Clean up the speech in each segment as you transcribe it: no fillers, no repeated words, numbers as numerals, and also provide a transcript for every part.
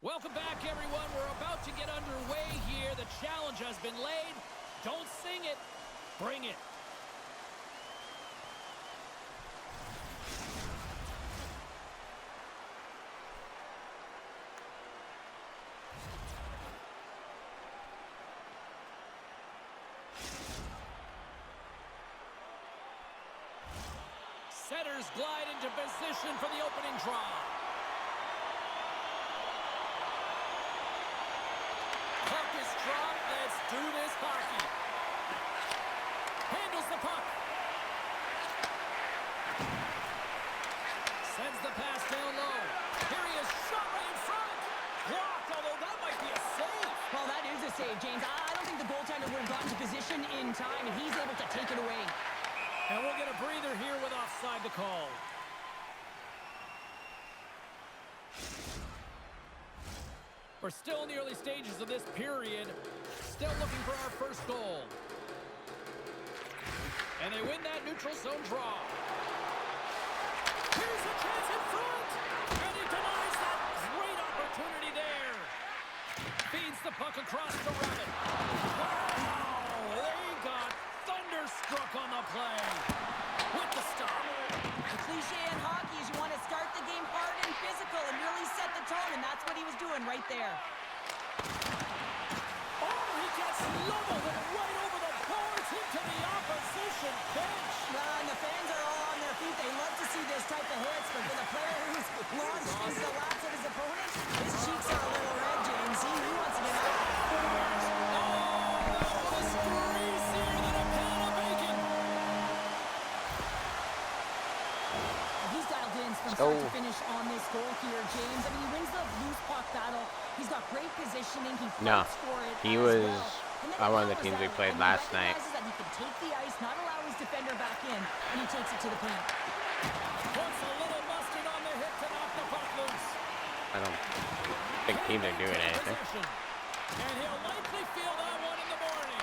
Welcome back, everyone. We're about to get underway here. The challenge has been laid. Don't sing it. Bring it. Setters glide into position for the opening draw. Puck is dropped. Let's do this hockey. Handles the puck. Sends the pass down low. Here he is, shot right in front. Blocked, although that might be a save. Well, that is a save, James. I don't think the goaltender would have gotten to position in time, and he's able to take it away. And we'll get a breather here with offside to call. We're still in the early stages of this period. Still looking for our first goal. And they win that neutral zone draw. Here's a chance in front. And he denies that great opportunity there. Feeds the puck across the Rabbit. Wow! They got thunderstruck on the play. With the stop. The cliche in hockey is you want to start the game hard and physical and really set the tone, and that's what he was doing right there. Oh, he gets leveled and right over the boards into the opposition bench. And the fans are all on their feet. They love to see this type of hits, but for the player who's launched into the laps of his opponent, his cheeks are a little red, James. He wants to get out. Start to finish on this goal here, James. I mean, he wins the loose puck battle. He's got great positioning. He fights for it. He was on one of the teams we played last night. That he can take the ice, not allow his defender back in, and he takes it to the paint. Puts a little mustard on the hit to knock the puck loose. I don't think teams are doing anything. And he'll likely feel that one in the morning.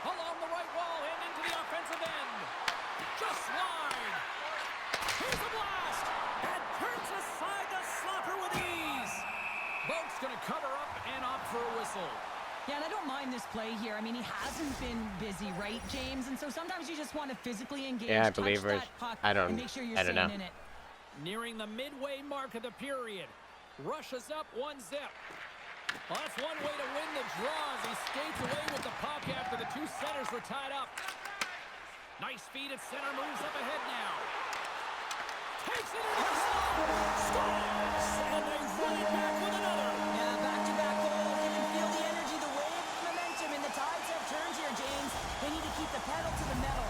Along the right wall and into the offensive end. Just wide. Here's a blast. And turns aside the slapper with ease. Boat's going to cover up and opt for a whistle. Yeah, and I don't mind this play here. I mean, he hasn't been busy, right, James? And so sometimes you just want to physically engage. Yeah, I believe it. I don't know. In it. Nearing the midway mark of the period. Rushes up 1-0. Well, that's one way to win the draw as he skates away with the puck after the two centers were tied up. Nice feed at center, moves up ahead now. Takes it into the slot. Scores! And they run it back with another. Yeah, back-to-back goal. You can feel the energy, the wave, momentum, and the tides have turned here, James. They need to keep the pedal to the metal.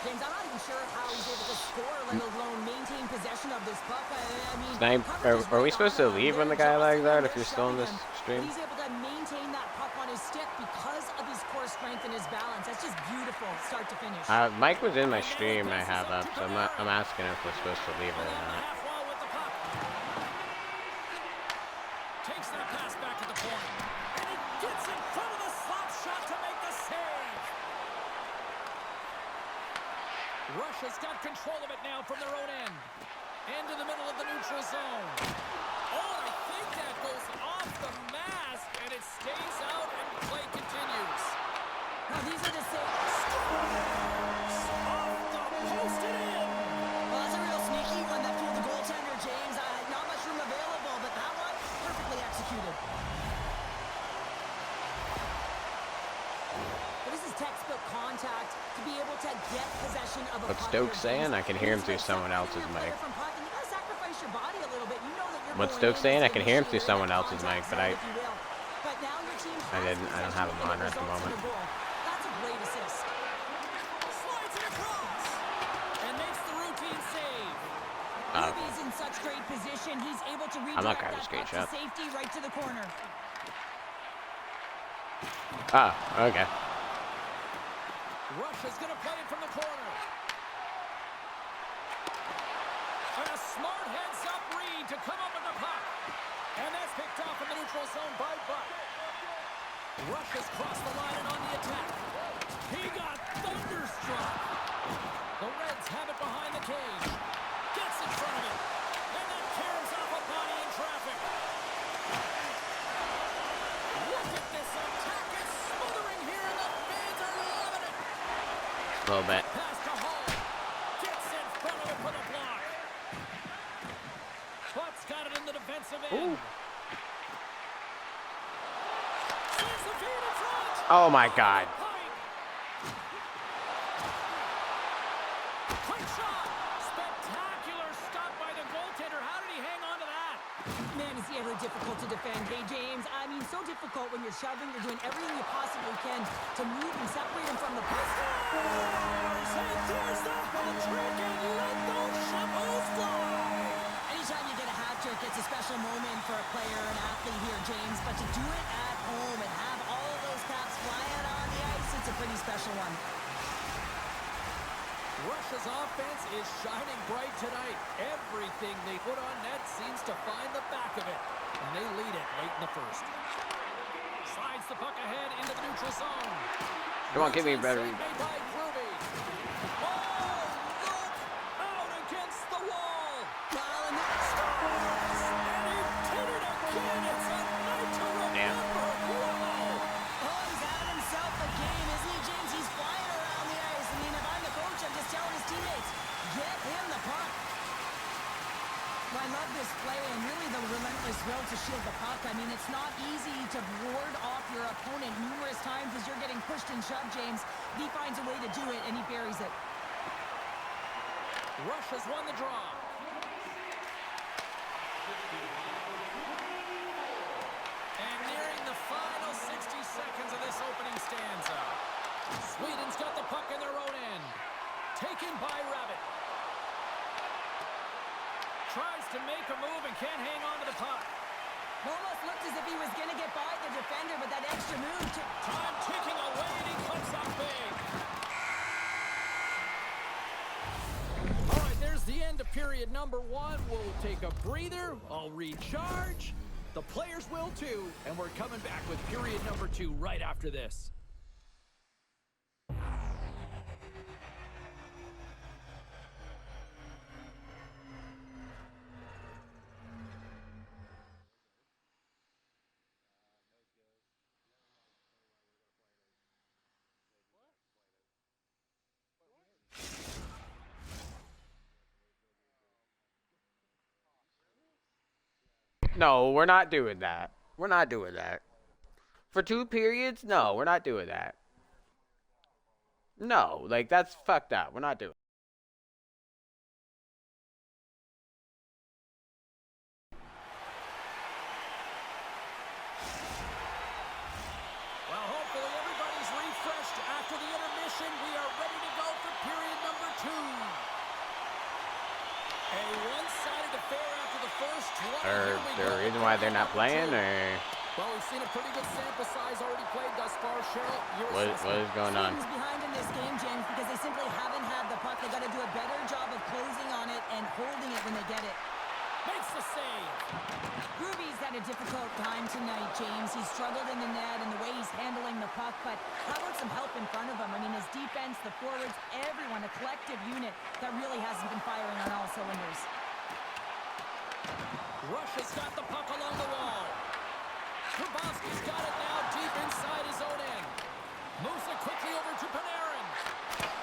James, I'm not even sure how he's able to score, let alone maintain possession of this puck. I mean, are we supposed to leave when the guy like that if you're still in this stream? He's able to maintain that puck on his stick because of his core strength and his balance. That's just beautiful, start to finish. Mike was in my stream I have up, so I'm asking if we're supposed to leave it or not. Takes that pass back at the point. And he gets in front of the slap shot to make the save. Russia's got control of it now from their own end. Into the middle of the neutral zone. Oh, I think that goes off the mask, and it stays out, and play continues. Now, these are the saves. Off the post and in. Well, that's a real sneaky one that fooled the goaltender, James. Not much room available, but that one, perfectly executed. But this is textbook contact to be able to get possession of a puck. What's Stokes saying? I can hear him through someone else's mic. What's Stokes saying? I can hear him through someone else's mic, but I don't have him on at the moment. That's a great assist. Slides it across and makes the routine save. He's in such great position. He's able to redirect that puck to safety right to the corner. Okay. Russia's going to play it from the corner. And a smart heads-up read to come up with the puck. And that's picked off in the neutral zone by Buck. Russia's crossed the line and on the attack. He got thunderstruck. The Reds have it behind the cage. Gets in front of it. And that carries A little bit. Pass to Hall. Gets in front of it for the block. Buck's got it in the defensive end. Ooh. Sees the feed in front. Oh my God. Quick shot. Spectacular stop by the goaltender. How did he hang on to that? Man, is he ever difficult to defend. Hey, James, I mean, so difficult when you're shoving, you're doing everything you possibly can to move and separate him from the puck. And there's the hat trick, and let those shovels fly. Anytime you get a hat trick, it's a special moment for a player, an athlete here, James. But to do it at home and have all of those caps flying on the ice, it's a pretty special one. Russia's offense is shining bright tonight. Everything they put on net seems to find the back of it, and they lead it late in the first. Slides the puck ahead into the neutral zone. Come on, give me a better. Made by Ruby. Oh, look! Out against the wall. Well, and that Scores! And he did it again. It's a night to remember. Damn. Wow! oh, he's having himself a game, isn't he, James? He's flying around the ice. I mean, if I'm the coach, I'm just telling his teammates, get him the puck. Well, I love this play and really the relentless will to shield the puck. I mean, it's not easy to ward off your opponent numerous times as you're getting pushed and shoved, James. He finds a way to do it, and he buries it. Russia's won the draw. And nearing the final 60 seconds of this opening stanza. Sweden's got the puck in their own end. Taken by Rabbit. Tries to make a move and can't hang on to the puck. Almost looked as if he was going to get by the defender, but that extra move to... Time ticking away, and he comes up big. All right, there's the end of period number one. We'll take a breather. I'll recharge. The players will too. And we're coming back with period number two right after this. No, we're not doing that. We're not doing that. For 2 periods? No, we're not doing that. No, like, that's fucked up. We're not doing it. Well, hopefully everybody's refreshed after the intermission. We are ready to go for period number two. A one-sided affair after the first 20. Or there a reason why they're not playing, or Well, we've seen a pretty good sample size already played thus far. Cheryl, your what assessment. is going on? Sweden's behind in this game, James, because they simply haven't had the puck. They got to do a better job of closing on it and holding it when they get it. Makes the save. Ruby's had a difficult time tonight, James. He's struggled in the net and the way he's handling the puck, but how about some help in front of him? I mean, his defense, the forwards, everyone, a collective unit that really hasn't been firing on all cylinders. Russia's got the puck along the wall. Grabowski's got it now deep inside his own end. Moves it quickly over to Panarin.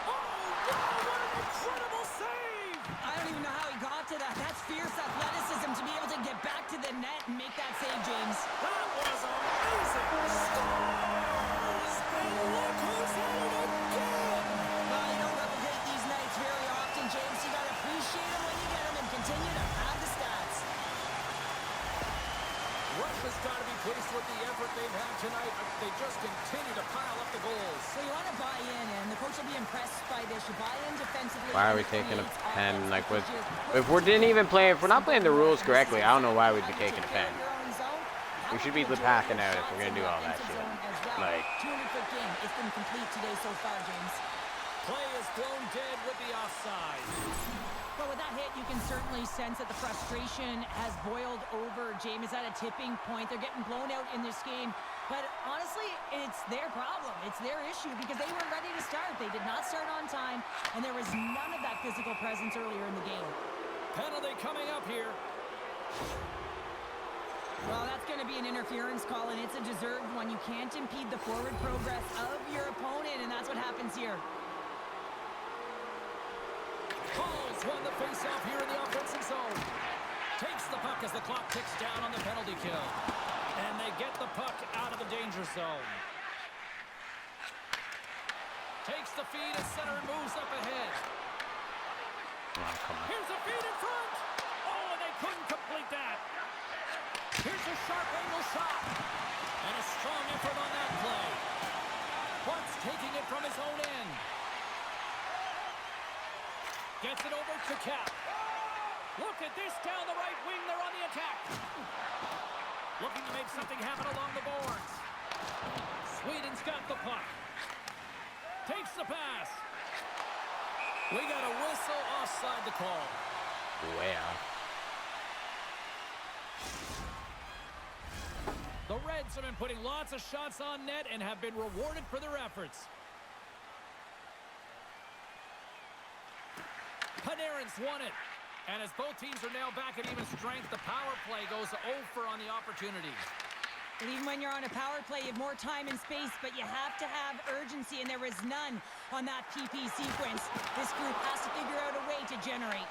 Oh, wow, what an incredible save! I don't even know how he got to that. That's fierce athleticism to be able to get back to the net and make that save, James. That was amazing! Stars! And look who's at it again! Well, you don't replicate these nights very often, James. You got to appreciate them when you get them and continue to pad the stats. Russia's got to be pleased with the effort they've had tonight. They just continue to pile up the goals. So you want to buy in, and the coach will be impressed by this. You buy in defensively. Why are we taking a pen? Like, what? If we're not playing the rules correctly, I don't know why we'd be taking a pen. We should be packing out if we're gonna do all that shit. Like, 200-foot game. It's been complete today so far, James. Play is blown dead with the offside. But with that hit, you can certainly sense that the frustration has boiled over. James is at a tipping point. They're getting blown out in this game. But honestly, it's their problem. It's their issue because they weren't ready to start. They did not start on time, and there was none of that physical presence earlier in the game. Penalty coming up here. Well, that's going to be an interference call, and it's a deserved one. You can't impede the forward progress of your opponent, and that's what happens here. Panarin's won the face-off here in the offensive zone. Takes the puck as the clock ticks down on the penalty kill. And they get the puck out of the danger zone. Takes the feed at center and moves up ahead. Oh, come on. Here's a feed in front. Oh, and they couldn't complete that. Here's a sharp angle shot. And a strong effort on that play. Puck's taking it from his own end. Gets it over to Cap. Look at this down the right wing. They're on the attack. Looking to make something happen along the boards. Sweden's got the puck. Takes the pass. We got a whistle offside the call. Way out. The Reds have been putting lots of shots on net and have been rewarded for their efforts. Panarin's won it. And as both teams are now back at even strength, the power play goes over on the opportunity. And even when you're on a power play, you have more time and space, but you have to have urgency, and there is none on that PP sequence. This group has to figure out a way to generate.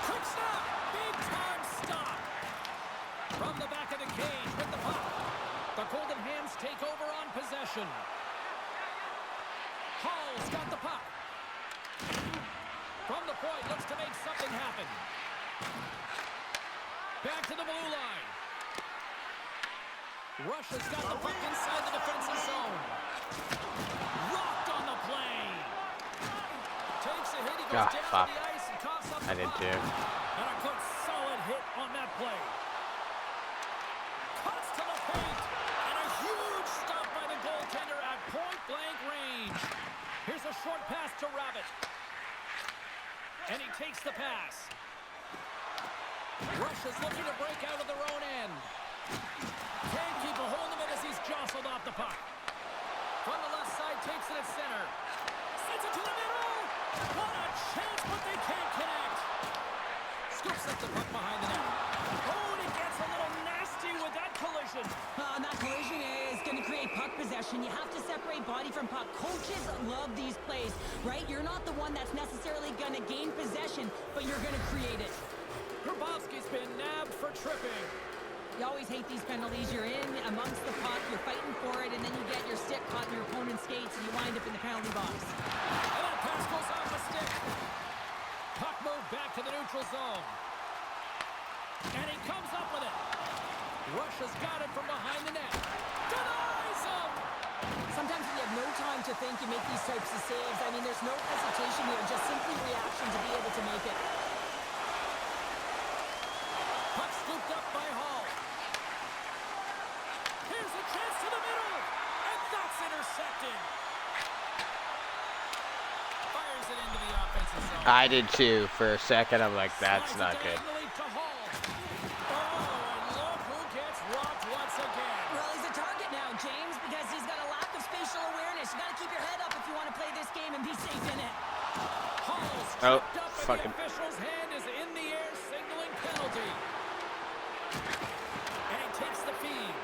Quick stop! Big time stop! From the back of the cage with the puck. The Golden Hams take over on possession. Hall's got the puck. From the point, looks to make something happen. Back to the blue line. Russia's got the puck inside the defensive zone. Rocked on the play. Takes a hit, he goes down to the ice and coughs up the I did puck. too. And a good solid hit on that play. Cuts to the paint. And a huge stop by the goaltender at point-blank range. Here's a short pass to Rabbit. And he takes the pass. Russia's looking to break out of their own end. Can't keep a hold of it as he's jostled off the puck. From the left side, takes it at center. Sends it to the middle. What a chance, but they can't connect. Scoops up the puck behind the net. Oh, and he gets a little nasty with that collision. And that collision is going to create puck possession. You have to separate body from puck. Coaches love these plays, right? You're not the one that's necessarily going to gain possession, but you're going to create it. Grabowski's been nabbed for tripping. You always hate these penalties. You're in amongst the puck, you're fighting for it, and then you get your stick caught in your opponent's skates, and you wind up in the penalty box. And that pass goes off the stick. Puck moved back to the neutral zone. And he comes up with it. Russia's got it from behind the net. Denies him! Sometimes when you have no time to think, you make these types of saves. I mean, there's no hesitation here, just simply reaction to be able to make it. Puck scooped up by Hall. Here's a chance to the middle. And that's intercepted. Fires it into the offensive zone. I did too. For a second, I'm like, that's Slides not it good. diagonally to Hall. Oh, and look who gets rocked once again. Well, he's a target now, James, because he's got a lack of spatial awareness. You got to keep your head up if you want to play this game and be safe in it. Hall's Oh, tripped up, and fucking. the official's hand is in the air, signaling penalty. And he takes the feed.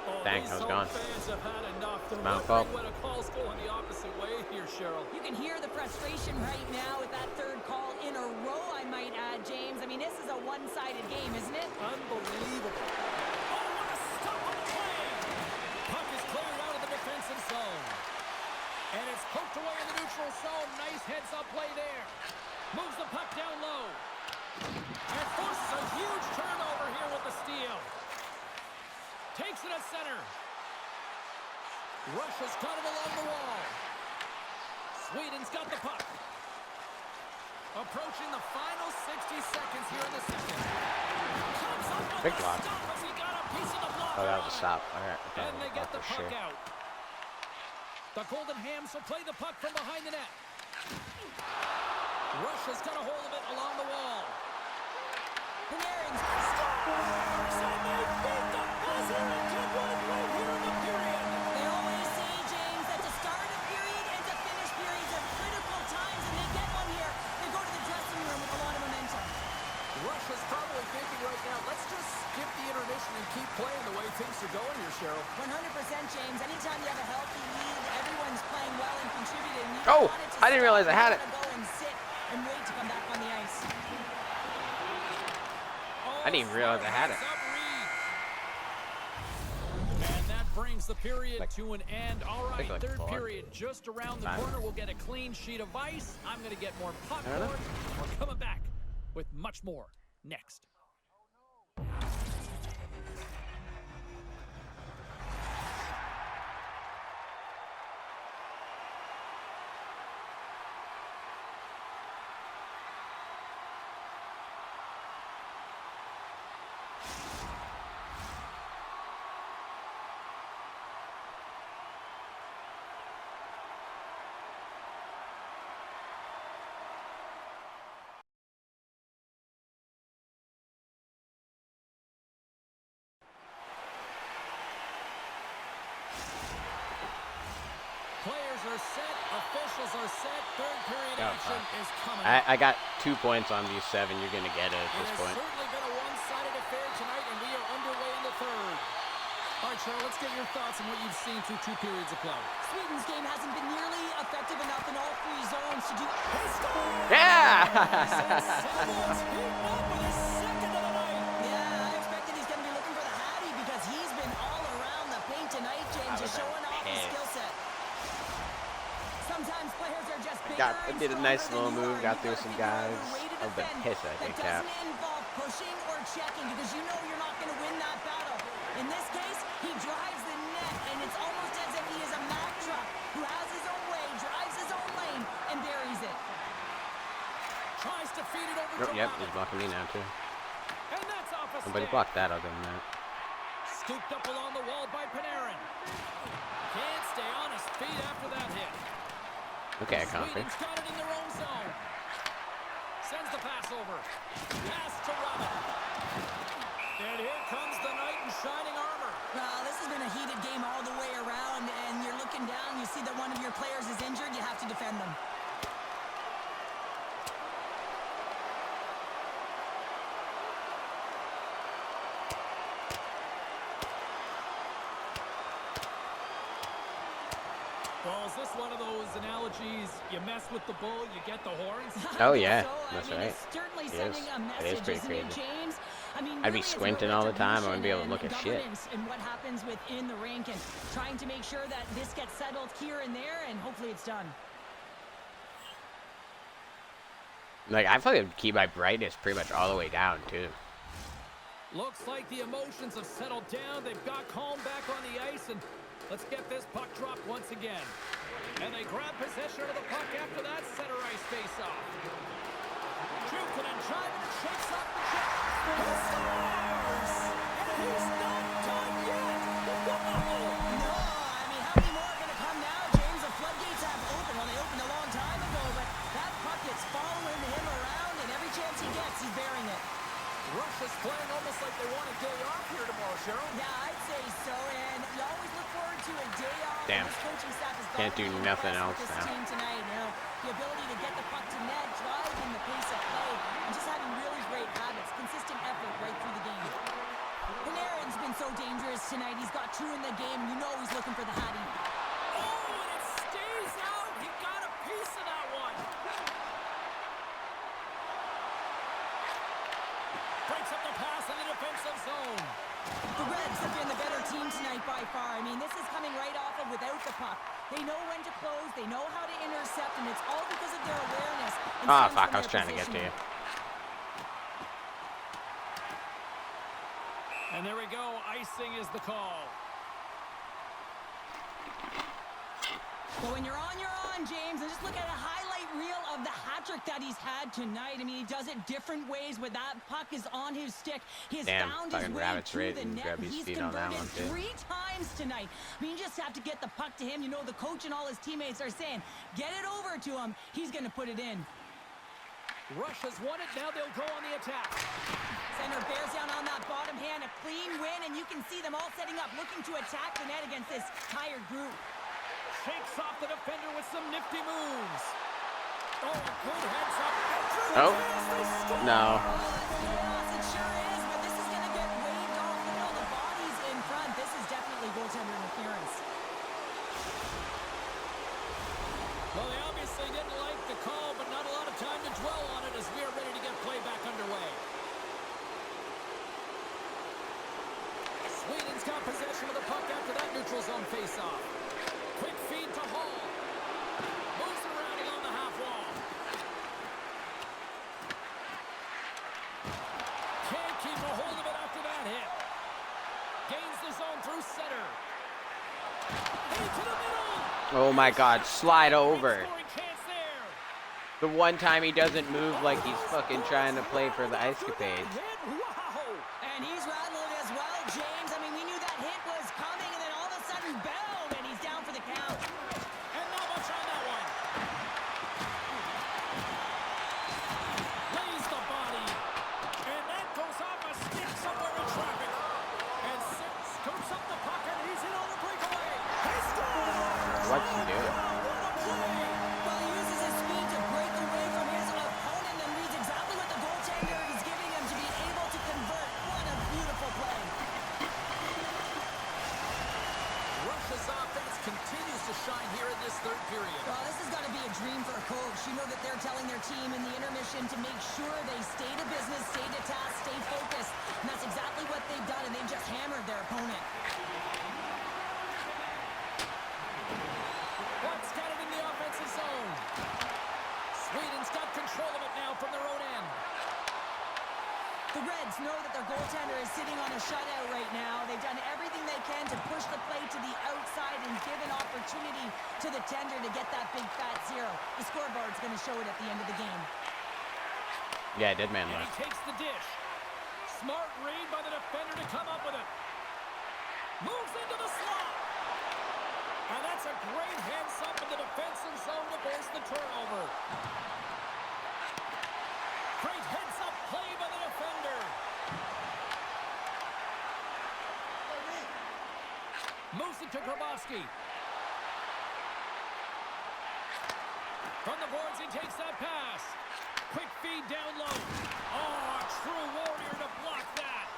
Oh, Dang, these I was home gone. fans have had enough. They're Mount wondering Paul. when a call's going the opposite way here, Cheryl. You can hear the frustration right now with that third call in a row, I might add, James. I mean, this is a one-sided game, isn't it? Unbelievable. Oh, what a stop on the play. Puck is cleared out of the defensive zone. And it's poked away in the neutral zone. Nice heads-up play there. Moves the puck down low. And forces a huge turnover here with the steal. Takes it at center. Russia's got it along the wall. Sweden's got the puck. Approaching the final 60 seconds here in the second. Comes up with Big a block. stop as he got a piece of the block. Oh, that was a stop. All right. And they get the for puck sure. out. The Golden Hams will play the puck from behind the net. Russia's got a hold of it along the wall. Panarin's Scores! And they beat the buzzer into one right here in the period. They always say, James, that to start a period and to finish periods are critical times, and they get one here. They go to the dressing room with a lot of momentum. Russia's probably thinking right now, let's just skip the intermission and keep playing the way things are going here, Cheryl. 100%, James. Anytime you have a healthy lead, everyone's playing well and contributing. Oh, I didn't realize I had it. And wait to come back on the ice. I didn't even realize I had it. And that brings the period to an end. All right, like third 4. period just around the corner. We'll get a clean sheet of ice. I'm going to get more popcorn. We're coming back with much more next. Players are set, officials are set, third period action is coming. I got 2 points on these 7. You're going to get it at this point. It has certainly been a one-sided affair tonight, and we are underway in the third. All right, Cheryl, let's get your thoughts on what you've seen through 2 periods of play. Sweden's game hasn't been nearly effective enough in all 3 zones to do... Yeah! Yeah, I expected he's going to be looking for the Hattie because he's been all around the paint tonight, James, just showing off his skill set. Sometimes players are just bigger I did a nice little move, got through some guys. I've been pissed at Big Cap. Doesn't involve pushing or checking because you know you're not going to win that battle. In this case, he drives the net, and it's almost as if he is a Mack truck who has his own way, drives his own lane, and buries it. Tries to feed it over to Yep, he's blocking me now, too. And that's off a Nobody stick. blocked that other than that. Scooped up along the wall by Panarin. Can't stay on his feet after that hit. Okay, Confer. Sweden's got it in their own zone. Sends the pass over. Pass to Robin. And here comes the knight in shining armor. Well, this has been a heated game all the way around, and you're looking down, you see that one of your players is injured, you have to defend them. Well, is this one of those analogies, you mess with the bull, you get the horns? Oh, yeah, So, that's I mean, right. it's certainly It sending is. a It message, is pretty isn't it, crazy. James? I mean, I'd be really, it's squinting about all the time. I wouldn't be able to retribution look at shit. and governance and what happens within the rink and trying to make sure that this gets settled here and there, and hopefully it's done. Like, I feel like keep my brightness pretty much all the way down, too. Looks like the emotions have settled down. They've got calm back on the ice, and let's get this puck dropped once again. And they grab possession of the puck after that center ice face-off. Jukin and Chivin shakes off the check. He scores! And he's not done yet! No, I mean, how many more are going to come now, James? The floodgates have opened. Well, they opened a long time ago, but that puck is following him around, and every chance he gets, he's bearing it. Russia's playing almost like they want a day off here tomorrow, Cheryl. Yeah, I'd say so, and you always look forward to a day off. Damn. This coaching staff has Can't do nothing else this now. team tonight. You know, the ability to get the puck to net, driving the pace of play, and just having really great habits, consistent effort right through the game. Panarin's been so dangerous tonight. He's got 2 in the game. You know he's looking for the Hattie. Oh, and it stays out. He got a piece of that one. Breaks up the pass in the defensive zone. The Reds have been the better team tonight by far. I mean, this is coming right off of without the puck. They know when to close, they know how to intercept, and it's all because of their awareness. and Oh, stems fuck, from I was their trying to get to you. positioning. And there we go. Icing is the call. But when you're on, James, and just look at a highlight reel of the hat-trick that he's had tonight. I mean, he does it different ways where that puck is on his stick. He has Damn, found his fucking way Rabbit's to ready the to net. grab his He's feet on that converted one, too. 3 times tonight. I mean, you just have to get the puck to him. You know, the coach and all his teammates are saying, get it over to him. He's going to put it in. Russia's won it. Now they'll go on the attack. Center bears down on that bottom hand. A clean win, and you can see them all setting up, looking to attack the net against this tired group. Shakes off the defender with some nifty moves. Oh, good heads up. Oh. No. Yes, it sure is, but this is going to get waved off. Look at all the bodies in front. This is definitely goaltender interference. Well, they obviously they didn't like the call, but not a lot of time to dwell on it as we are ready to get play back underway. Sweden's got possession of the puck after that neutral zone faceoff. Quick feed to Hall. Moves it around along the half wall. Can't keep a hold of it after that hit. Gains the zone through center. Into the middle. Oh my God, slide over. Scoring chance there. The one time he doesn't move like he's fucking trying to play for the Ice Capades. Wow. And he's rattling as well, James. I mean, we knew that hit was coming, and then all of a sudden, boom, and he's down for the count. And not much on that one. Lays the body. And that goes off a stick somewhere in traffic. And scoops up the puck, and he's in on the breakaway. He scores! What's he doing? Well, he uses his speed to break away from his opponent and reads exactly what the goaltender is giving him to be able to convert. What a beautiful play. Russia's offense continues to shine here in this third period. Well, this has got to be a dream for a coach. You know that they're telling their team in the intermission to make sure they stay to business, stay to task, stay focused. And that's exactly what they've done, and they've just hammered their opponent. Buck's got it in the offensive zone. Sweden's got control of it now from their own end. The Reds know that their goaltender is sitting on a shutout right now. They've done everything they can to push the play to the outside and give an opportunity to the tender to get that big fat zero. The scoreboard's going to show it at the end of the game. Yeah, dead man And left. he takes the dish. Smart read by the defender to come up with it. Moves into the slot. And that's a great heads up in the defensive zone to force the turnover. Great heads up play by the defender. Moves it to Grabowski. From the boards, he takes that pass. Quick feed down low. Oh, a true warrior to block that.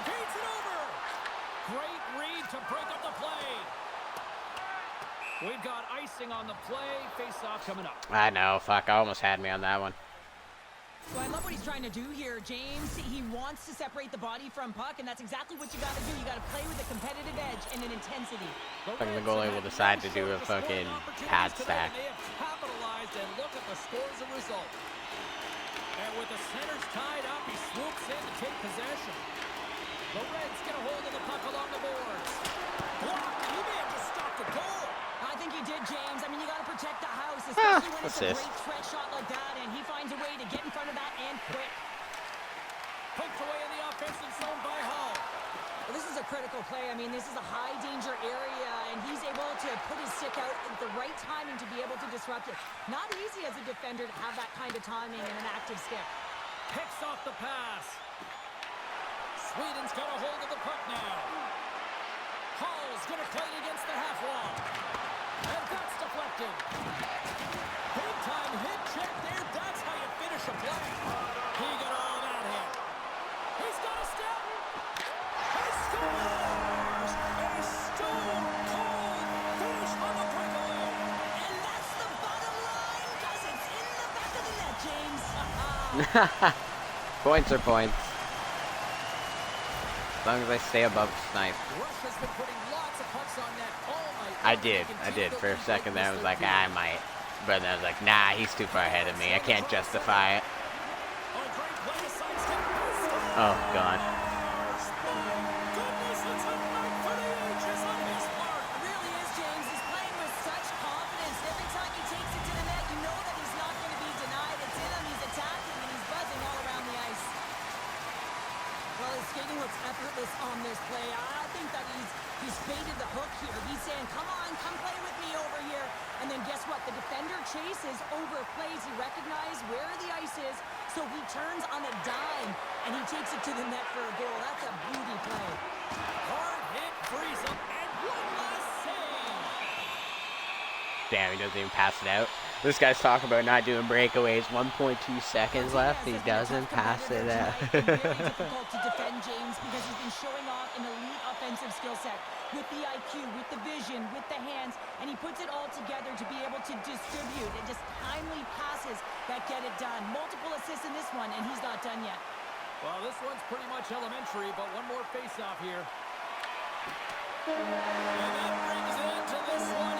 Feeds it over. Great read to break up the play. We've got icing on the play. Face-off coming up. I know, fuck, almost had me on that one. Well, I love what he's trying to do here, James. He wants to separate the body from puck, and that's exactly what you got to do. You got to play with a competitive edge and an intensity. Fucking the goalie will decide to do a fucking pad stack. They have capitalized, and look at the score as a result. And with the centers tied up, he swoops in to take possession. The Reds get a hold of the puck along the boards. Blocked. He may have just stopped the goal. I think he did, James. I mean, you got to protect the house, especially when it's a assist. great threat shot like that, and he finds a way to get in front of that and quick. Poked away in the offensive zone by Hall. Well, this is a critical play. I mean, this is a high-danger area, and he's able to put his stick out at the right timing to be able to disrupt it. Not easy as a defender to have that kind of timing and an active stick. Picks off the pass. Sweden's got a hold of the puck now. Hall's going to play it against the half wall. And that's deflected. Big time hit check there. That's how you finish a play. He got all that hit. He's got a step. He scores! A stone cold finish on the breakaway. And that's the bottom line, because it's in the back of the net, James. Points are points. As long as I stay above snipe. Russia's been putting lots of pucks on net all night. I did. For a second there, I was like, I might. But then I was like, nah, he's too far ahead of me. I can't justify it. Oh, God. Goodness, it's a night for the ages on his part. It really is, James. He's playing with such confidence. Every time he takes it to the net, you know that he's not going to be denied. It's in him. He's attacking, and he's buzzing all around the ice. Well, his skating looks effortless on this play. I think that he's baited the hook here. He's saying, come on, come play with me over here. And then guess what? The defender chases, overplays. He recognizes where the ice is, so he turns on a dime, and he takes it to the net for a goal. That's a beauty play. Hard hit, freeze up, and one last save. Damn, he doesn't even pass it out. This guy's talking about not doing breakaways. 1.2 seconds left. He doesn't pass it out. Very difficult to defend James because he's been showing off an elite offensive skill set with the IQ, with the vision, with the hands, and he puts it all together to be able to distribute and just timely passes that get it done. Multiple assists in this one, and he's not done yet. Well, this one's pretty much elementary, but one more face-off here. And that brings an end to this one